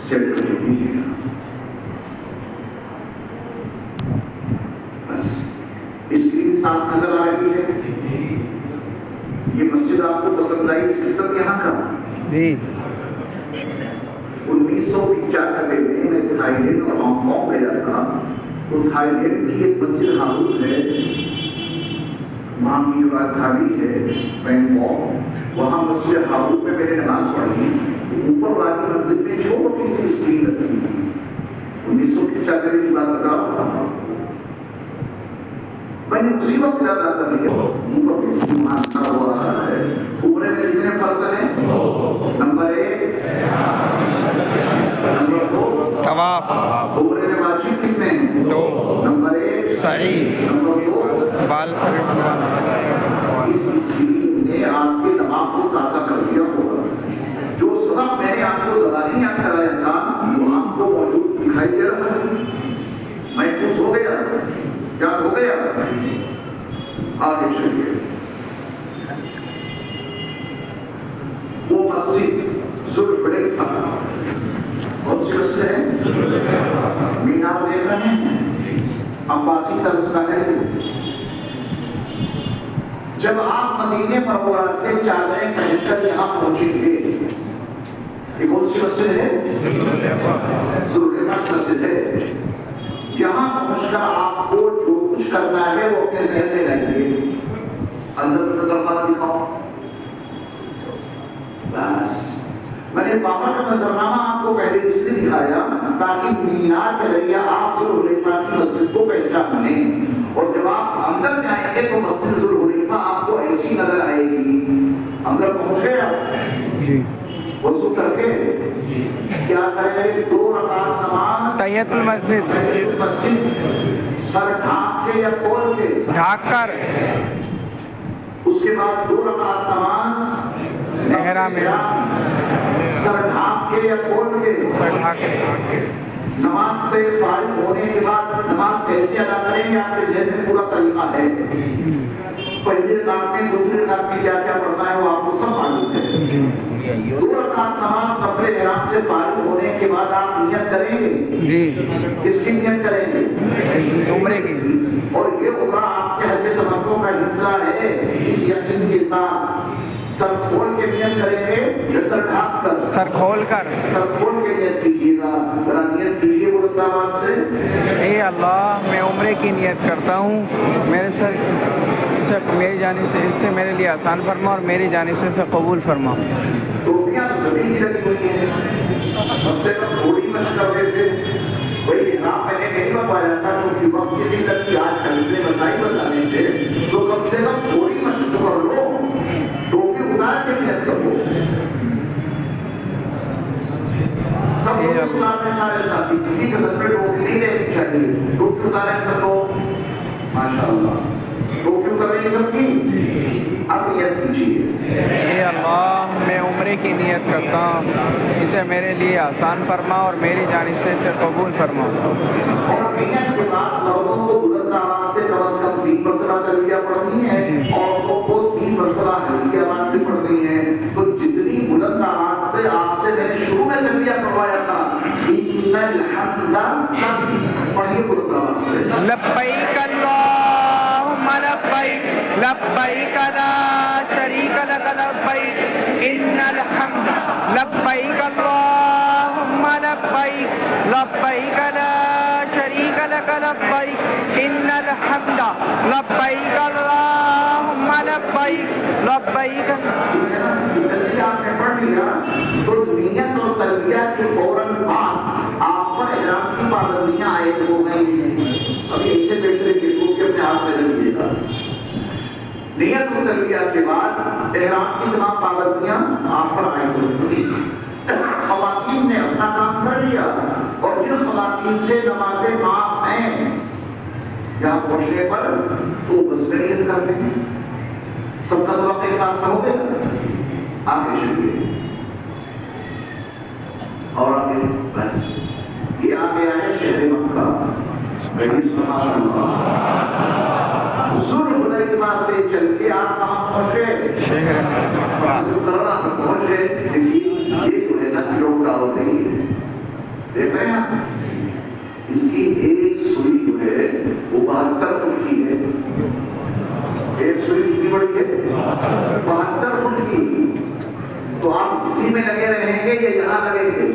Set कर दीजिए। बस स्क्रीन साफ नजर आ रही है। ये मस्जिद आपको पसंद आई? सिस्टम यहाँ का जी 1995 में मैं थाईलैंड और हांगकांग गया था। तो थाईलैंड की एक मस्जिद हाउस है, वहाँ की राजधानी है बैंकॉक। वहाँ मस्जिद हाउस में मैंने नमाज पढ़ी। ऊपर वाली मस्जिद में छोटी सी स्क्रीन रखी थी। 1995 की बात बता रहा हूँ। मैंने उसी वक्त इरादा कर लिया मानता हुआ है। उम्र में कितने फर्ज हैं? नंबर 1, नंबर 2 तवाफ, उम्र में वाजिब कितने हैं? 2 नंबर 1 सही, नंबर 2 बाल शरीफ बनवाना। इस स्क्रीन ने आपके दिमाग को ताज़ा कर दिया होगा। जो सबक मैंने आपको ज़बानी याद कराया था वो आपको मौजूद दिखाई दे रहा है। महफूज हो गया, याद हो गया। आगे चलिए। वो मस्जिद ज़ुल्हुलैफा, कौन सी मस्जिद है? मीनार देख रहे हैं, अब्बासी तर्ज का है। जब आप मदीने मुनव्वरा से चादरें पहनकर यहाँ पहुंचेंगे, ये कौन सी मस्जिद है? ज़ुल्हुलैफा मस्जिद है। यहाँ पहुंचकर आपको जो कुछ करना है वो अपने ज़हन में लाइए। अंदर नजरनामा दिखाओ। बस मैंने बाहर का नजरनामा आपको पहले इसलिए दिखाया ताकि मीनार के जरिए आप ज़ुल्हुलैफा की मस्जिद को पहचान लें। और जब आप अंदर में आएंगे तो मस्जिद ज़ुल्हुलैफा आपको ऐसी नजर आएगी। अंदर पहुंच गए आप जी, वज़ू करके क्या करें? 2 रकात नमाज तहियतुल मस्जिद, सर ढांक के या खोल के? ढाक कर। उसके बाद 2 रकात नमाज एहराम में, सर ढांक के या खोल के? सर ढाक के। नमाज से फारिग होने के बाद नमाज कैसे अदा करेंगे? आपके ज़हन में पूरा तरीका है। पहले रकात में, दूसरे रकात में क्या क्या पढ़ना है वो आपको सब मालूम है जी। 2 रकात नमाज नफले एहराम से फारिग होने के बाद आप नियत करेंगे जी, किसकी नियत करेंगे? उम्रे की। और ये उम्रा आपके हज तमत्तु का हिस्सा है। इस यकीन के साथ सर खोल के नियत करेंगे या सर ढांक कर? सर खोल कर। सर खोल के नियत कीजिएगा। जरा नियत कीजिए बुलंद आवाज से। ए अल्लाह, मैं उम्रे की नियत करता हूँ, मेरे सर इसे मेरी जानिब से इससे मेरे लिए आसान फरमा और मेरी जानिब से इसे कबूल फरमा। टोपियां सभी की लगी हुई हैं, सबसे कम थोड़ी मशक कर रहे थे। वही इहराम मैंने नहीं बनवाया था क्योंकि वक्त ये नहीं लगती। आज खरीदने मसाई बताने थे तो कम से कम थोड़ी मशक कर लो। टोपी उतार के नियत करो। सब लोग उतारने सारे साथी, किसी के सर पे टोपी नहीं लेनी चाहिए। टोपी उतारे सब लोग, माशाअल्लाह। टोपी उतारे सबकी। अब नियत कीजिए। ए अल्लाह, मैं उम्रे की नियत करता हूँ, इसे मेरे लिए आसान फरमा और मेरी जानिब से इसे कबूल फरमा। और नियत के बाद मर्दों को बुलंद आवाज से कम से कम 3 मरतबा तलबिया पढ़नी है, औरतों को 3 मरतबा हल्की आवाज से पढ़नी है। तो जितनी बुलंद आवाज से आपसे मैंने शुरू में तलबिया पढ़वाया था, इन्नल हम्दा, पढ़िए बुलंद आवाज से। लब्बैक अल्लाहुम्मा लब्बैक, लब्बैक ला शरीक लक लब्बैक, इन्नल हम्द, लब्बैक अल्लाहुम्मा लब्बैक, लब्बैक ला शरीक लक लब्बैक, इन्नल हम्द, लब्बैक अल्लाहुम्मा लब्बैक, लब्बैक। तलबिया आपने पढ़ लिया तो नियत और तलबिया के फौरन बाद आप पर इहराम की पाबंदियां आयद हो गई। अभी ऐसे बैठे के टोपी अपने हाथ में रखिएगा। नियत और तलबिया के बाद इहराम की तमाम पाबंदियां आप पर आयद होंगी। ख़वातीन ने अपना काम कर लिया और जिन ख़वातीन से नमाज़ें माफ हैं यहाँ पहुंचने पर तो बस में नियत कर लें। सबका सबक एक साथ हो गया। आगे चलिए और आगे बस ये आ गया है शहर मक्का। ज़ुल्हुलैफा से चल के आप कहाँ पहुंचे? शहर पहुंचे। देखिए ये जो है ना लोग नहीं है। آپ اسی میں لگے رہیں گے یا یہاں لگیں گے؟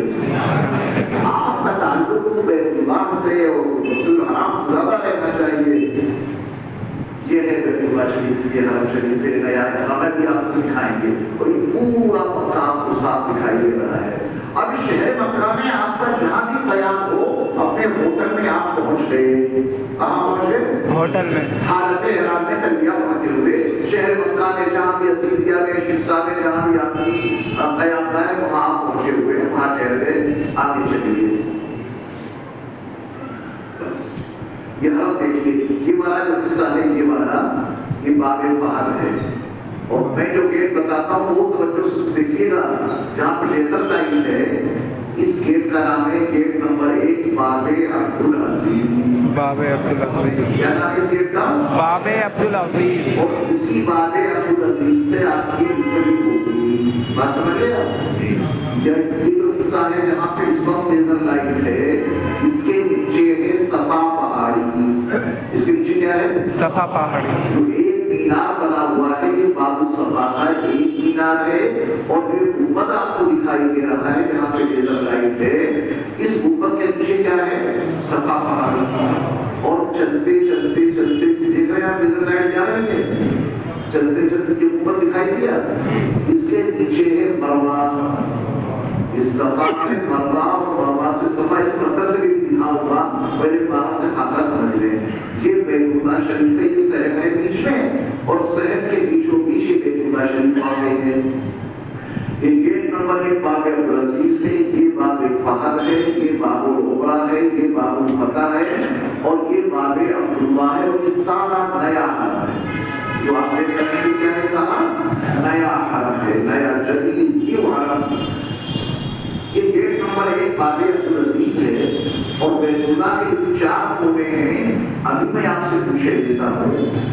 آپ کا تعلق بیت اللہ سے اور مسجد الحرام سے زیادہ رہنا چاہیے. یہ ہے بیت اللہ شریف، یہ حرم شریف ہے. نیا کھانا بھی آپ کو دکھائیں گے اور یہ پورا مکہ آپ کو صاف دکھائی دے رہا ہے. اب شہر مکہ میں آپ کا جہاں بھی قیام ہو، اپنے ہوٹل میں آپ پہنچ گئے. کہاں پہنچ گئے؟ ہوٹل میں. حالت احرام میں تلبیہ پڑھتے ہوئے شہر مکہ میں جہاں بھی عزیزیہ میں، شرسا میں، جہاں بھی آپ کی قیام گاہ ہے وہاں آپ پہنچے ہوئے، وہاں ٹھہر گئے. آگے چلیے. بس یہ حرم دیکھیے، یہ والا جو قصہ ہے، یہ والا یہ باب فہد ہے. اور میں جو گیٹ بتاتا ہوں وہ توجہ سے دیکھیے گا، جہاں پہ لیزر لائٹ ہے، اس گیٹ کا نام ہے گیٹ نمبر 1 باب عبدالعزیز. باب عبدالعزیز کیا نام ہے اس گیٹ کا؟ باب عبدالعزیز. اور اسی باب عبدالعزیز سے آپ کی انٹری ہوگی. بات سمجھے آپ؟ یہ جو حصہ ہے جہاں پہ اس وقت لیزر لائٹ ہے، اس کے نیچے ہے صفا پہاڑی. اس کے نیچے کیا ہے؟ صفا پہاڑی. جو ایک مینار بنا ہوا ہے، یہ باب الصفا کا ایک مینار ہے. اور جو گنبد آپ کو دکھائی دے رہا ہے جہاں پہ لیزر لائٹ ہے، اس گنبد کے نیچے کیا ہے؟ صفا پہاڑی. اور چلتے چلتے چلتے دیکھ رہے ہیں آپ لیزر لائٹ جا رہی ہے، چلتے چلتے جو گنبد دکھائی دیا، اس کے نیچے ہے مروا. اس صفا سے مروا اور مروا سے صفا، اس پتھر سے بھی دکھا ہوا، پہلے باہر سے خاکہ سمجھ لیں. یہ بیت اللہ شریف ہے، یہ شہر ہے بیچ میں، اور شہر کے بیچوں بیچ یہ بیت اللہ شریف واقع ہے. یہ گیٹ نمبر 1 باب عبدالعزیز ہے، یہ باب فہد ہے، یہ باب العبرہ ہے، یہ باب الفتح ہے، اور یہ باب عبداللہ ہے. اور یہ سارا نیا حرم ہے جو آپ دیکھ رہے ہیں. کیا ہے؟ سارا نیا حرم ہے، نیا جدید یہ حرم. یہ گیٹ نمبر 1 باب عبدالعزیز ہے. اور بیت اللہ کے 4 کونے ہیں. ابھی میں آپ سے پوچھے دیتا ہوں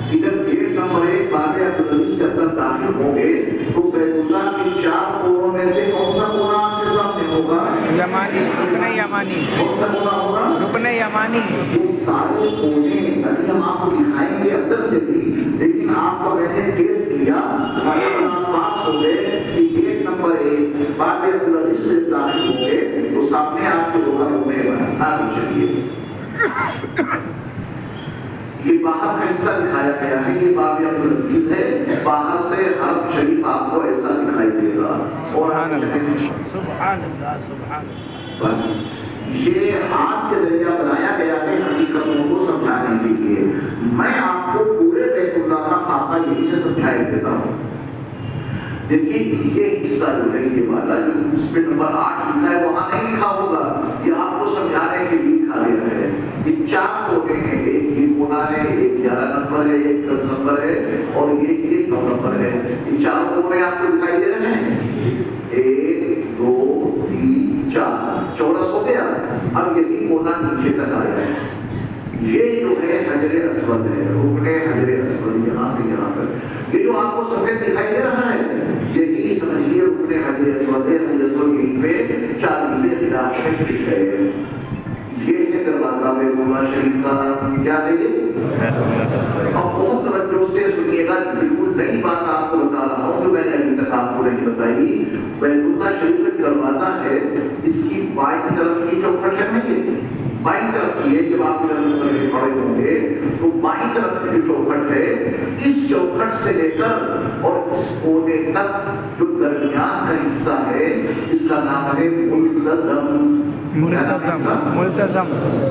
کہ جب گیٹ نمبر 1 باب عبدالعزیز کے اندر داخل ہوں گے تو بیت اللہ کے 4 کونوں میں سے کون سا کونا آپ کے سامنے ہوگا؟ یمانی، رکن یمانی. کون سا کونا ہوگا؟ رکن یمانی. وہ سارے کونے ابھی ہم آپ کو دکھائیں گے اندر سے بھی، لیکن آپ کا میں نے ٹیسٹ لیا، پاس ہو گئے کہ گیٹ نمبر 1 باب عبدالعزیز سے داخل ہوں گے تو سامنے آپ کے ہوگا رکن یمانی. آگے چلیے. یہ باہر کا حصہ دکھایا گیا ہے، یہ باب عبدالعزیز ہے. باہر سے حرم شریف آپ کو ایسا دکھائی دے گا. سبحان اللہ سبحان اللہ سبحان اللہ. بس یہ ہاتھ کے ذریعہ بنایا گیا ہے حقیقتوں کو سمجھانے کے لیے. میں آپ کو پورے بیت اللہ کا خاکہ یہی سے سمجھائی دیتا ہوں. دیکھیے یہ حصہ جو ہے، یہ والا جو اس پہ نمبر 8 لکھا ہے وہاں نہیں لکھا ہوگا، یہ آپ کو سمجھانے کے لیے لکھا گیا ہے. یہ 4 کونے ہیں، ایک یہ کونا ہے، ایک 11 نمبر ہے، ایک 10 نمبر ہے، اور ایک 9 نمبر ہے. یہ 4 کونے آپ کو دکھائی دے رہے ہیں. 1 2 3 4 چورس ہو گیا. اب یہی کونا نیچے تک آیا ہے. یہ جو ہے حجر اسود ہے، رکن حجر اسود. یہاں سے یہاں تک یہ جو آپ کو سفید دکھائی دے رہا ہے، یہی سمجھیے رکن حجر اسود ہے. حجر اسود یہیں پہ 4 میل خلاف میں فٹ ہے. یہ ہے دروازہ بیت اللہ شریف کا. کیا ہے یہ؟ اب بہت توجہ سے سنیے گا، بالکل نئی بات آپ کو بتا رہا ہوں جو میں نے ابھی تک آپ کو نہیں بتائی. بیت اللہ شریف کا دروازہ ہے، اس کی بائیں طرف کی چوکھٹ ہے نا، یہ بائیں طرف کی ہے. جب آپ کھڑے ہوں گے تو بائیں طرف کی چوکھٹ ہے. اس چوکھٹ سے لے کر اور اس کونے تک جو درمیان کا حصہ ہے، اس کا نام ہے ملتزم. ملتزم ملتزم.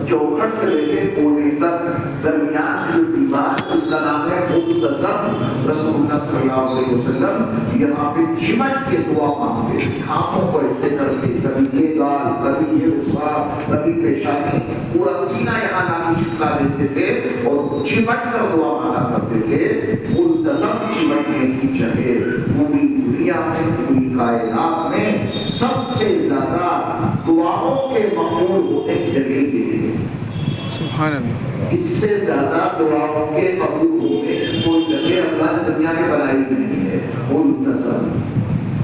چوکھٹ سے لے کے کونے تک درمیان جو دیوار اس کا نام ہے ملتزم. رسول اللہ صلی اللہ علیہ وسلم یہاں پہ چمٹ کے دعا مانگتے، ہاتھوں کو ایسے کر کے، کبھی یہ گال، کبھی یہ رخسار، کبھی پیشانی، پورا سینہ یہاں نامی چپکا دیتے تھے اور چمٹ کر دعا مانگا کرتے تھے. ملتزم چمٹنے کی جگہ پوری دنیا میں، پوری کائنات میں سب سے زیادہ دعاؤں کے مقبول ہونے کی جگہ یہ ہے. سبحان اللہ. اس سے زیادہ دعاؤں کے قبول ہونے کی کوئی جگہ اللہ نے دنیا میں بنائی نہیں ہے. ملتزم.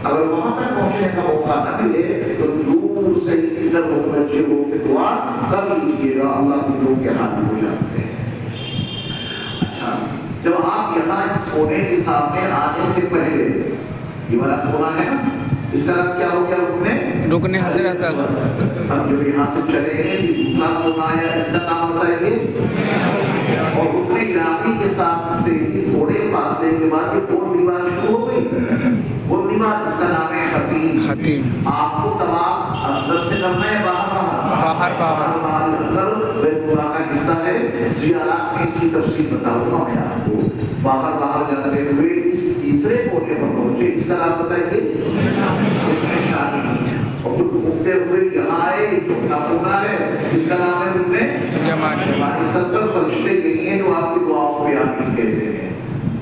اگر وہاں تک پہنچنے کا موقع نہ ملے تو دور سے ادھر متوجہ ہو کے دعا کر لیجیے گا، اللہ کے لوگ کے ہاتھ ہو جاتے ہیں. اچھا، جب آپ یہاں اس کونے کے سامنے آنے سے پہلے، یہ والا کونا ہے نا، इसका नाम क्या हो गया रुकने रुकन हजरत अस्वद। अब जब यहाँ से चले गए दूसरा कोना आया, इसका नाम बताएंगे। और रुकने इराकी के साथ से थोड़े फासले के बाद ये कौन दीवार शुरू हो गई? वो दीवार इसका नाम है हतीम। हतीम। आपको तवाफ अंदर से करना है बाहर अंदर बैतुल्लाह का हिस्सा है। ज़ियारत में इसकी तफसील बताऊंगा मैं आपको। बाहर जाते हुए इस तीसरे कोने पर पहुंचे, इसका नाम बताएंगे शादी। और घूमते हुए यहाँ आए, चौथा कोना है, इसका नाम है रुकने यमानी। 70 फरिश्ते गए हैं जो आपकी दुआओं को याद कहते हैं।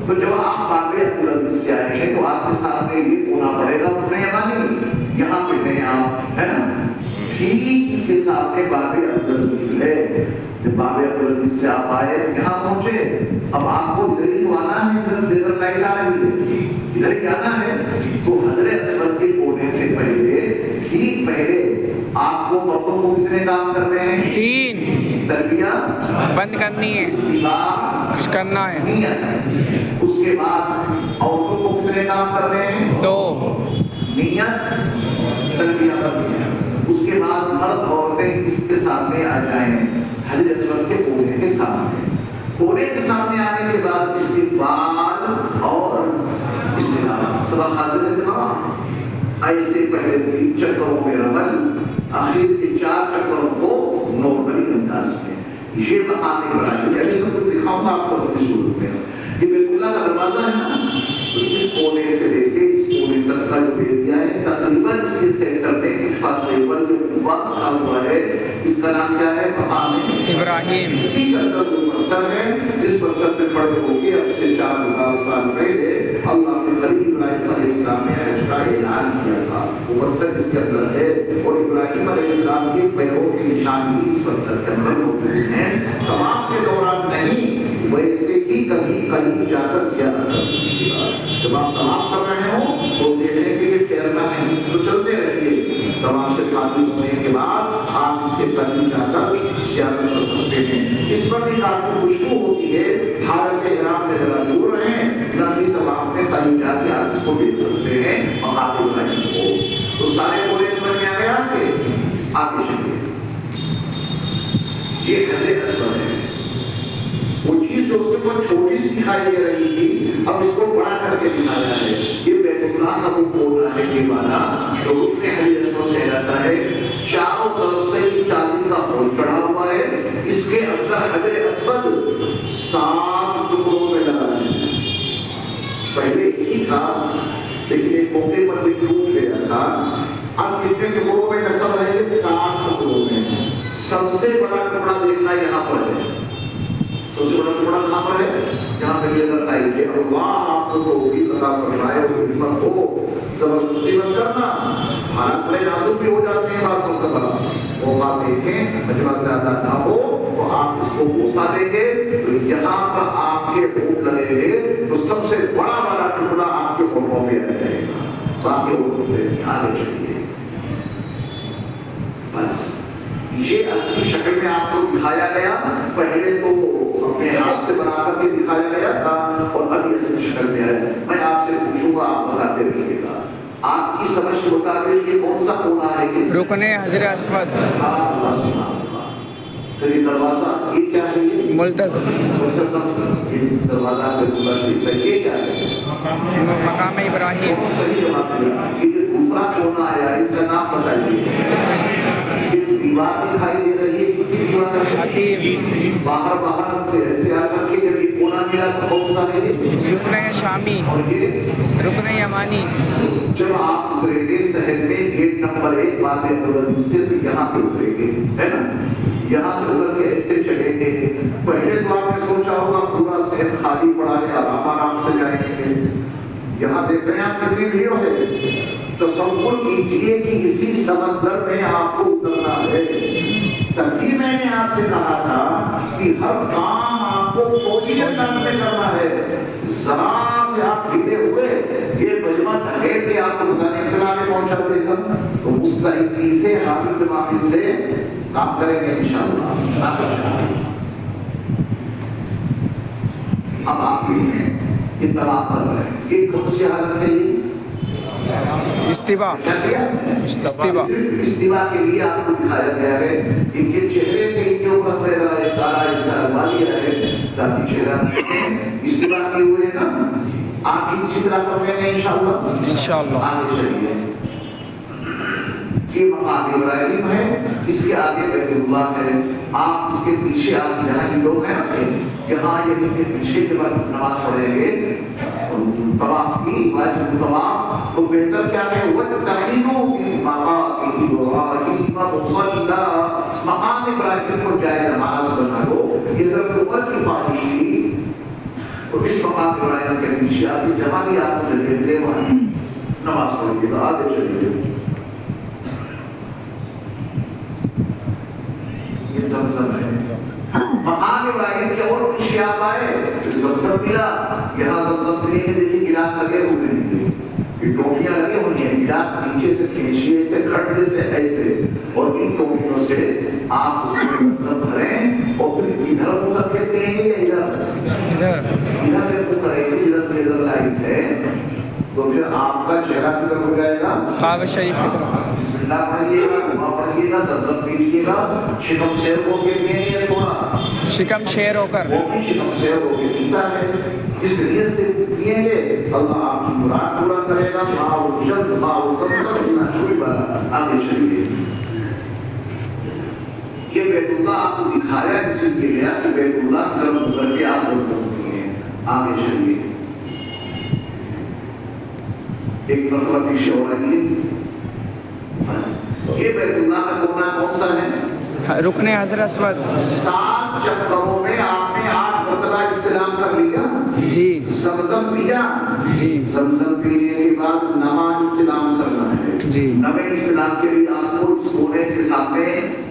तो जब आप बाबे अब्दुल से आएंगे तो आपके सामने ये कोना पड़ेगा रुकने यमानी, यहाँ पे गए आप, है ना? ठीक इसके सामने बाबे अब्दुल है। जब बाबे अब्दुल से आप आए, यहाँ पहुंचे, अब आपको इधर ही तो आना है, इधर लाइट आ रही है, इधर ही आना है। तो हजरे अस्वद के कोने से पहले, ठीक पहले आपको मर्दों को कितने काम करने हैं? 3 तलबिया बंद करनी है, कुछ करना है। उसके बाद औरतों को कितने काम करने हैं? 2 नियत तलबिया करनी है। उसके बाद मर्द औरतें इसके सामने आ जाएं, हजरत अस्वद के कोने के सामने। कोने के सामने आने के बाद इस्तिक़बाल और इस्तिलाम सब हाजिर ऐसे पहले 3 चक्रों में रमल, आखिर के 4 चक्रों को नॉर्मली अंदाज में। ये मकाम इब्राहिम, अभी सब कुछ दिखाऊंगा आपको असली सूरत में। ये बैतुल्लाह का दरवाजा है ना, तो इस कोने से लेके इस कोने तक का जो एरिया है, तकरीबन इसके सेंटर में कुछ फासले पर जो कुआं रखा हुआ है, इसका नाम क्या है? मकाम इब्राहिम। इसी का जो पत्थर है, इस पत्थर पे खड़े होकर अब से 4000 साल पहले अल्लाह के खलील इब्राहिम अलैहिस्सलाम ने हज का ऐलान किया था। वो पत्थर इसके अंदर है और इब्राहिम अलैहिस्सलाम के पैरों के निशान भी इस पत्थर के अंदर मौजूद हैं। तवाफ के दौरान नहीं, वैसे ही कभी कहीं जाकर ज़ियारत कीजिएगा। जब आप तवाफ कर रहे हो तो देखने के लिए ठहरना नहीं, तो चलते रहिए। तवाफ से खाली होने के बाद आप इसके करीब जाकर ज़ियारत कर सकते हैं। इस पर भी काफी खुशबू होती है। हालत इहराम में जरा दूर रहें, नफली तवाफ में कहीं जाके आप इसको देख सकते हैं मकाम इब्राहिम को। तो सारे पूरे समझ में आ गए आपके? आगे चलिए। ये हजरे अस्वद है। वो चीज जो उसके ऊपर छोटी सी दिखाई दे रही थी, अब इसको बड़ा करके दिखाया है। ये बैतुल्लाह का वो कोना है के वाला, जो रुकने हजरे अस्वद कहलाता है। चारों तरफ से चांदी का होल चढ़ा हुआ है। इसके अंदर हजरे अस्वद 7 टुकड़ों में लगा है। पहले ही था, लेकिन एक मौके पर भी टूट गया था। अब कितने टुकड़ों में नस्ल है? 7 टुकड़ों में। सबसे बड़ा टुकड़ा देखना यहाँ पर है। सबसे बड़ा टुकड़ा कहाँ पर है? जहाँ पे ये करता है कि अल्लाह आपको तौफीक अता फरमाए और हिम्मत हो, जबरदस्ती मत करना। हालात बड़े नाजुक भी हो जाते हैं बात मुस्तफा। वो बात देखें, मजमा ज्यादा ना हो तो आप इसको मूसा देंगे तो यहाँ पर आपके होंठ लगेंगे तो सबसे बड़ा वाला टुकड़ा आपके होंठों में आ जाएगा। बाकी वो आगे चलिए। बस ये असली शक्ल में आपको दिखाया गया। पहले तो अपने हाथ से बना करके दिखाया गया था और अभी असली शक्ल में आया। मैं आपसे पूछूंगा, आप बताते रहिएगा। आपकी समझ के मुताबिक ये कौन सा कोना है? रुकने हजरे अस्वद। तो ये दरवाजा ये क्या है? ये मुल्तज़म। ये दरवाजा ये क्या है? मकाम इब्राहिम। सही जवाब दिया। ये दूसरा कोना आया, इसका नाम बताइए। दीवार दिखाई दे रही है, किसकी दीवार है? हतीम। बाहर से ऐसे आकर के जब ये कोना मिला तो कौन सा है? रुकने शामी। और ये रुकने यमानी। जब आप उतरेंगे शहर में गेट नंबर 1 बाबे अब्दुल से, तो यहाँ पे उतरेंगे, है ना? यहाँ से उतर के ऐसे चलेंगे। पहले तो आपने सोचा होगा पूरा शहर खाली पड़ा है, आराम से जाएंगे। यहाँ देख रहे हैं आप कितनी भीड़ है। तसव्वुर कीजिए कि इसी समंदर में आपको उतरना है। तभी मैंने आपसे कहा था कि हर काम आपको फौजियत में करना है। जरा से आप ढीले हुए, ये मजमा धकेल के आपको बताने खिलाने पहुंचा देगा। तो मुस्तैदी से हाफिज दिमागी से काम करेंगे इंशाअल्लाह। अब आप ये तलाक कर रहे हैं, ये कौन सी हालत है? استوا کیا کیا؟ استوا صرف استوا کے لیے آپ کو دکھایا گیا ہے. ان کے چہرے سے ان کے اوپر میں ذرا ایک کالا حصہ لگوا دیا ہے تاکہ چہرہ استوا کیے ہوئے نا آپ اسی طرح کریں گے انشاءاللہ. انشاءاللہ. آگے چلیے. یہ مقام ابراہیم ہے, اس کے آگے بیت اللہ ہے. آپ اس کے پیچھے آپ جہاں کے لوگ ہیں یہاں یہ اس کے پیچھے کے بعد نماز پڑھیں گے طواف کی واجب طواف, تو بہتر کیا ہے وَاتَّخِذُوا مِن مَقَامِ إِبْرَاهِيمَ مُصَلًّى, مقام ابراہیم کو جائے نماز بنا لو. یہ حضرت عمر کی خواہش تھی, اور اس مقام ابراہیم کے پیچھے آپ جہاں بھی آپ کو جگہ ملے وہاں نماز پڑھیے گا. آگے چلیے. یہ زمزم ہے. مقام ابراہیم کے اور پیچھے آپ آئے زمزم ملا. یہاں زمزم پینے کے دیکھیے گلاس لگے ہوئے ہیں, یہ ٹوٹیاں لگے ہوئی ہیں, گلاس نیچے سے کھینچیے سے کھٹنے سے ایسے, اور ان ٹوٹیوں سے آپ اس میں زمزم بھریں اور پھر ادھر منہ کر کے پئیں گے یا ادھر منہ کریں گے. ادھر لائٹ ہے تو پھر آپ کا چہرہ کدھر ہو جائے گا؟ کعبہ شریف کی طرف. بسم اللہ پڑھیے گا, دعا پڑھیے گا, زمزم پیجیے گا, شکم شیر ہو کے پیئیں گے تھوڑا, شکم شیر ہو کر وہ بھی شکم شیر ہو کے پیتا ہے. جس نیت سے پیئیں گے اللہ آپ کی مراد پورا کرے گا. ماؤ جلد ماؤ زمزم اتنا چھوڑی والا. آگے چلیے. یہ بیت اللہ آپ کو دکھایا اس لیے گیا کہ بیت اللہ کی طرف کر کے آپ زمزم پیئیں. آگے چلیے. ایک مرتبہ پیچھے ہو رہی ہے. بس یہ بیت اللہ کا کونا کون سا ہے؟ رکن حجر اسود. 7 چکروں میں آپ نے 8 مرتبہ استلام کر لیا. جی. زمزم پیا. جی. زمزم پینے کے بعد نماز استلام کرنا ہے. جی. نویں استلام کے لیے آپ کو اس کونے کے سامنے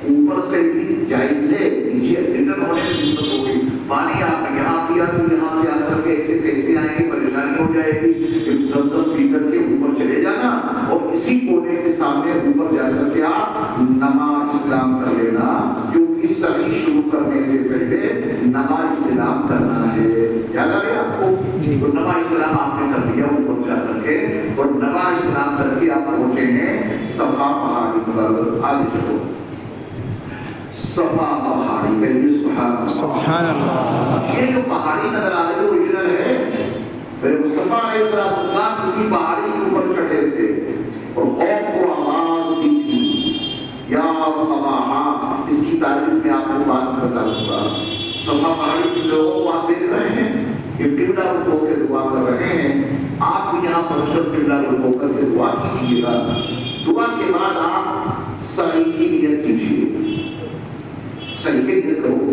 اوپر سے بھی جائز ہے, نیچے ریٹرن ہونے کی ضرورت ہوگی. پانی آپ نے یہاں پیا تو یہاں سے آ کر کے ایسے کیسے آئیں گے, پریشانی ہو جائے گی. زمزم پی کر کے اوپر چلے جانا اور اسی کونے کے سامنے اوپر جا کر کے آپ نماز استلام کر لینا, کیونکہ صحیح شروع کرنے سے پہلے نماز استلام کرنا ہے. یاد آ گیا آپ کو؟ تو نماز استلام آپ نے کر لیا اوپر جا کر کے, اور نماز استلام کر کے آپ پہنچے ہیں صفا پہاڑی پر. آگے چلو. صفا پہاڑی کہیے سبحان اللہ. یہ جو پہاڑی نظر آ رہی ہے اوریجنل ہے. پھر مصطفیٰ علیہ السلام کسی پہاڑی کے اوپر چڑھے تھے اور قوم کو آواز دی تھی یا صباحا. اس کی تعریف میں آپ کو بات بتاؤں گا. صفا پہاڑی کے لوگوں کو آپ دیکھ رہے ہیں کہ قبلہ رخ ہو کے دعا کر رہے ہیں. آپ بھی یہاں پر قبلہ رخ ہو کر کے دعا کیجیے گا. دعا کے بعد آپ سعی کی نیت کیجیے. صحیح کی نیت کرو.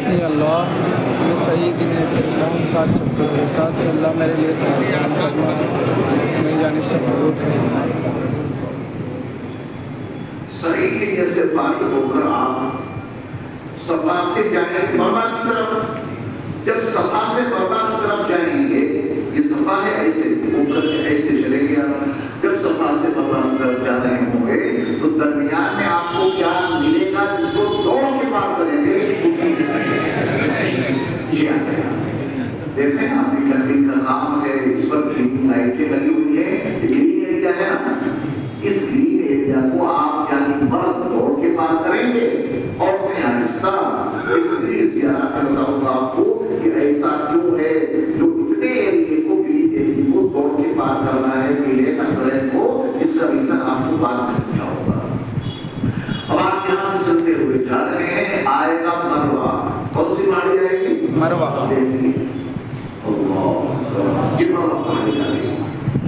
اے اللہ میں صحیح کی نیت کرتا ہوں 7 چکروں کے ساتھ. اے اللہ میرے لیے آسان فرما, میری جانب سے قبول فرما. صحیح کی نیت سے فارغ ہو کر آپ صفا سے جائیں گے مروا کی طرف. جب صفا سے مروا کی طرف جائیں گے, یہ صفا ہے ایسے اوپر سے ایسے چلیں گے. جب صفا سے مروا کی طرف جا رہے ہوں گے تو درمیان میں آپ کو کیا ملے گا جس کو دوڑ کے پار کریں گے؟ دیکھیں آپ کی لکڑی کا کام ہے, اس پر گرین لائٹیں لگی ہوئی ہیں. گرین ایریا ہے نا, اس گرین ایریا کو آپ یعنی مرد دوڑ کے پار کریں گے. عورتیں آہستہ. اس لیے زیارت میں بتاؤں گا آپ کو کہ ایسا کیوں ہے جو اتنے ایریے کو گرین ایریے کو دوڑ کے پار کرنا ہے میرے نظرین کو. اس کا ریزن آپ کو بعد میں سمجھا ہوگا. اب آپ یہاں سے چلتے ہوئے جا رہے ہیں, آئے گا مروا. کون سی پہاڑی جائے گی؟ مروا. دیکھیے یہ مروا پہاڑی جا رہی ہے.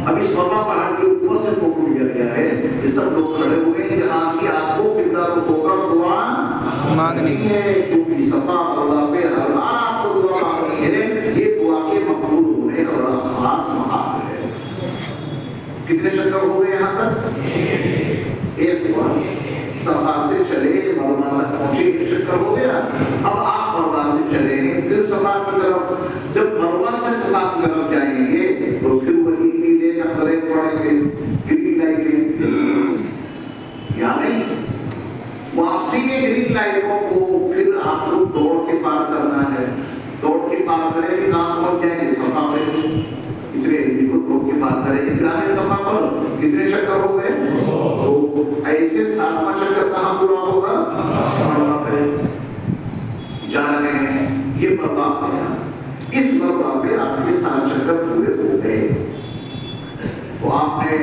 اب اس مروا پہاڑ کے اوپر سے فوٹو لیا گیا ہے. یہ سب لوگ کھڑے ہوئے ہیں جہاں کی آپ کو قبلہ رخ ہو کر دعا مانگنی ہے, کیونکہ صفا مروا پہ ہر بار آپ کو دعا مانگنی ہے. یہ دعا کے مقبول ہونے کا بڑا خاص مقام ہے. کتنے چکر ہو گئے یہاں تک؟ ایک دعا. صفا سے چلے مروا تک پہنچے, ایک چکر ہو گیا. اب آپ مروا سے چلے ہیں پھر صفا کی طرف. جب مروا سے صفا کی طرف جائیں گے تو پھر وہی نیلے نظریں پڑیں گے, گرین لائٹیں. یا نہیں, واپسی میں گرین لائٹوں کو پھر آپ کو دوڑ کے پار کرنا ہے. دوڑ کے پار کریں گے کہاں پہنچ جائیں گے؟ صفا پہ. اتنے کو रोक के पार करेंगे। ग्रामीण सभा पर कितने चक्कर हो गए? तो ऐसे 7वां चक्कर कहाँ पूरा होगा? मरवा पे जा रहे हैं, ये मरवा पे, इस मरवा पे आपके 7 चक्कर पूरे हो गए। तो आपने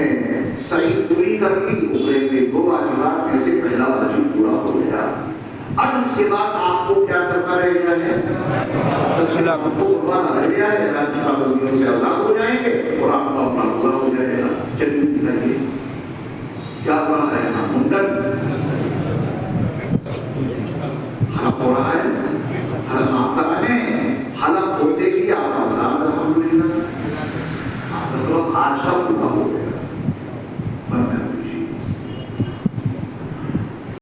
सही दूरी कर ली, उतरेंगे 2 वाजिबात में से पहला वाजिब पूरा हो गया। अब इसके बाद आपको क्या करना रह गया है? आपको कुर्बान रह गया है, आपकी पाबंदियों से आजाद हो जाएंगे और आपका अपना पूरा हो जाएगा। चलिए क्या हुआ है?